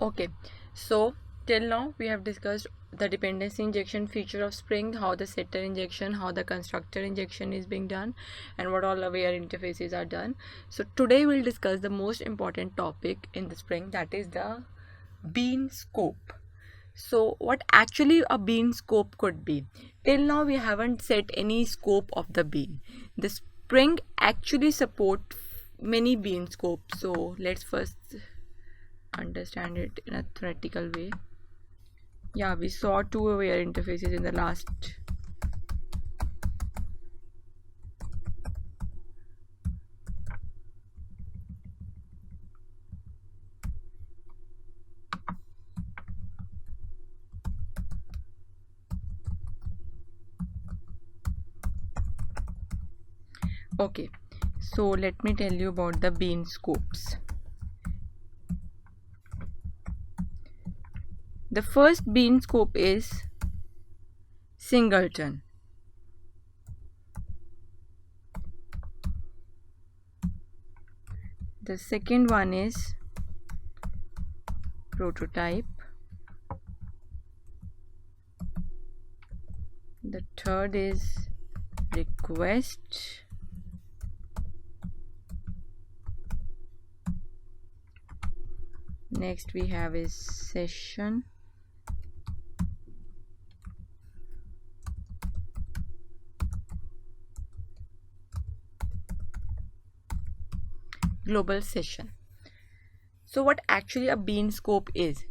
Okay, so till now we have discussed the dependency injection feature of Spring, how the setter injection, how the constructor injection is being done, and what all aware interfaces are done. So today we'll discuss the most important topic in the Spring, that is the bean scope. So what actually a bean scope could be? Till now we haven't set any scope of the bean. The Spring actually support many bean scopes. So let's first understand it in a theoretical way. Yeah, we saw two aware interfaces in the last. Okay, so let me tell you about the bean scopes. The first bean scope is singleton. The second one is prototype. The third is request. Next we have is session. Global session. So what actually a bean scope is?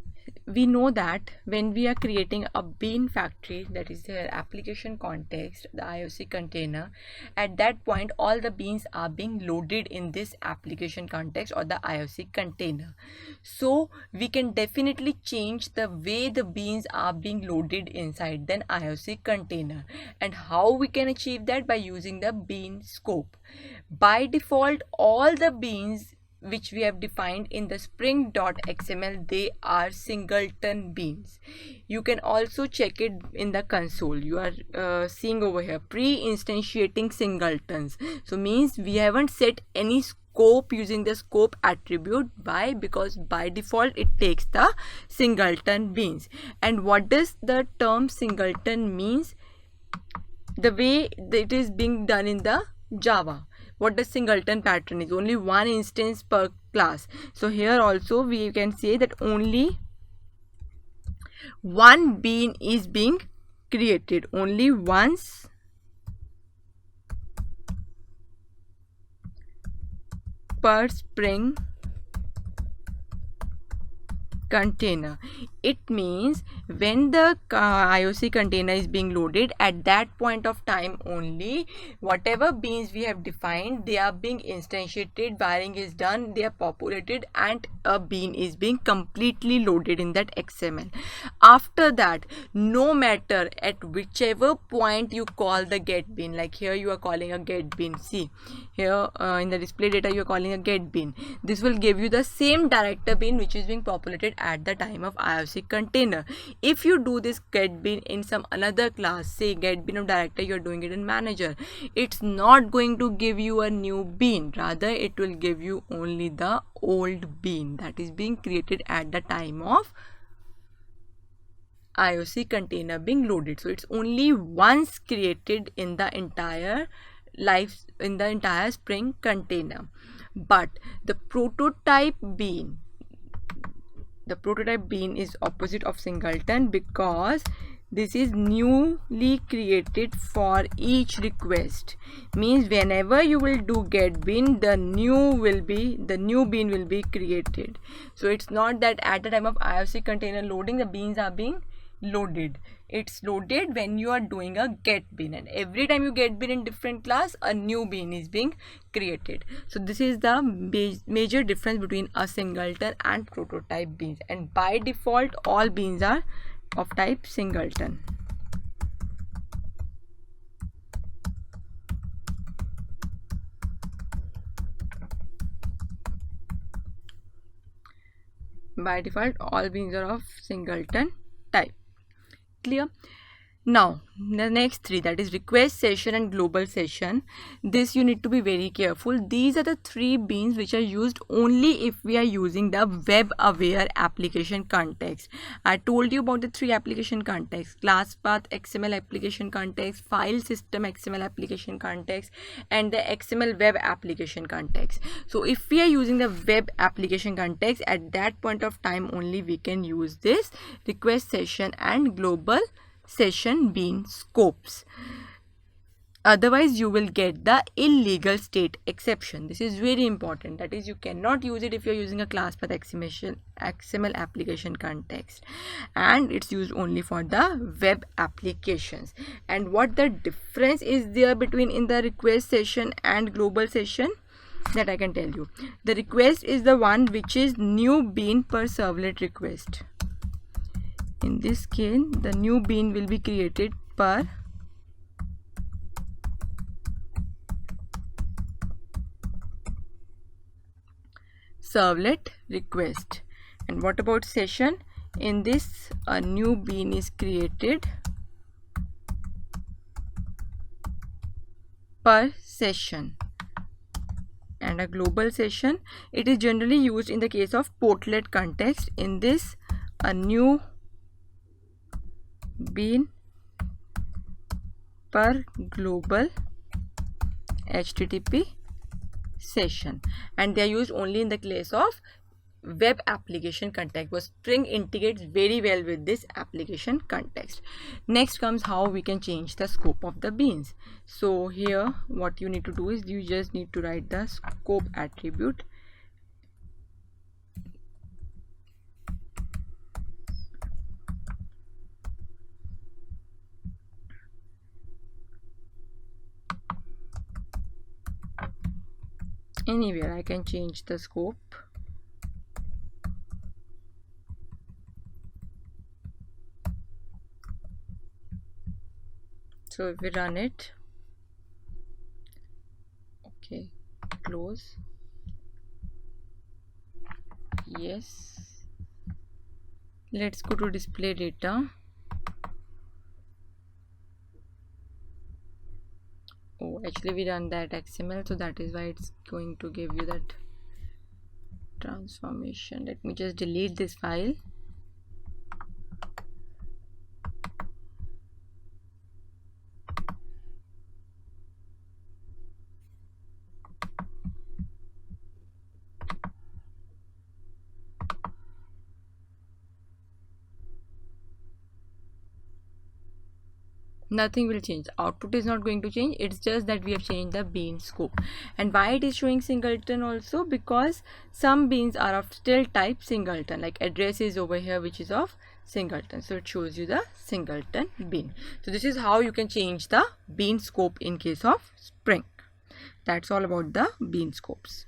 We know that when we are creating a bean factory, that is their application context, the IOC container, at that point all the beans are being loaded in this application context or the IOC container. So we can definitely change the way the beans are being loaded inside the IOC container. And how we can achieve that? By using the bean scope. By default, all the beans which we have defined in the spring.xml, they are singleton beans. You can also check it in the console. You are seeing over here pre-instantiating singletons. So means we haven't set any scope using the scope attribute. Why? Because by default it takes the singleton beans. And what does the term singleton means? The way it is being done in the Java. What the singleton pattern is? Only one instance per class. So here also we can say that only one bean is being created only once per Spring container. It means when the IOC container is being loaded, at that point of time only whatever beans we have defined, they are being instantiated, wiring is done, they are populated, and a bean is being completely loaded in that XML. After that, no matter at whichever point you call the get bean, like here you are calling a get bean, see here in the display data you are calling a get bean, this will give you the same director bean which is being populated at the time of IOC container. If you do this get bean in some another class, say get bean of director, you are doing it in manager, it's not going to give you a new bean, rather it will give you only the old bean that is being created at the time of IOC container being loaded. So it's only once created in the entire Spring container. But the prototype bean is opposite of singleton, because this is newly created for each request. Means whenever you will do get bean, the new bean will be created. So it's not that at the time of IOC container loading the beans are being loaded. It's loaded when you are doing a get bean, and every time you get bean in different class, a new bean is being created. So this is the major difference between a singleton and prototype beans, and by default all beans are of type singleton. By default all beans are of singleton type. Clear? Now, the next three, that is request session and global session. This you need to be very careful. These are the three beans which are used only if we are using the web aware application context. I told you about the three application contexts: class path XML application context, file system XML application context, and the XML web application context. So if we are using the web application context, at that point of time only we can use this request session and global session bean scopes. Otherwise you will get the illegal state exception. This is very important. That is, you cannot use it if you are using a class path XML application context, and it's used only for the web applications. And what the difference is there between in the request session and global session, that I can tell you. The request is the one which is new bean per servlet request. In this case, the new bean will be created per servlet request. And what about session? In this, a new bean is created per session. And a global session, it is generally used in the case of portlet context. In this, a new bean per global HTTP session, and they are used only in the case of web application context, but Spring integrates very well with this application context. Next comes how we can change the scope of the beans. So here what you need to do is you just need to write the scope attribute. Anywhere I can change the scope. So if we run it, okay, close, yes, let's go to display data. Oh, actually we run that XML, so that is why it's going to give you that transformation. Let me just delete this file. Nothing will change. Output is not going to change. It's just that we have changed the bean scope. And why it is showing singleton also? Because some beans are of still type singleton, like address is over here which is of singleton, so it shows you the singleton bean. So this is how you can change the bean scope in case of Spring. That's all about the bean scopes.